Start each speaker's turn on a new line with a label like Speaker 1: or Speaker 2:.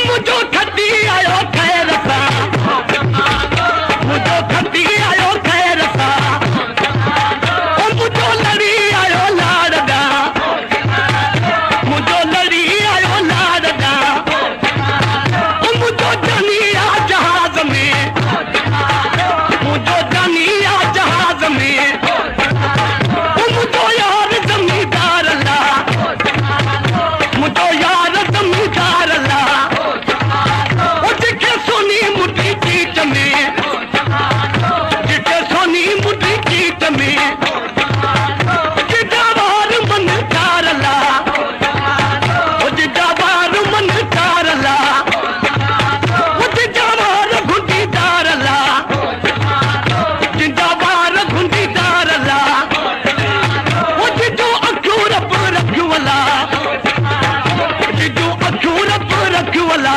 Speaker 1: मुझो खती आयो खैर सा, मुझो खती आयो खैर सा, मुझो लड़ी आयो लाड़दा, मुझो लड़ी आयो लाड़दा, मुझो जानी आ जहाज में, मुझो जानी आ जहाज में, मुझो यार जमींदार ला, मुझो यार जमींदार ला, जिके सोनी मुठी चीच में, जिके सोनी मुठी चीच में, जिजा बार मन कार ला, जिजा बार मन कार ला, जिजा बार घुंडी दार ला, जिजा बार घुंडी दार ला, जिजो अखियूं रब रखवला, जिजो अखियूं रब रखवला।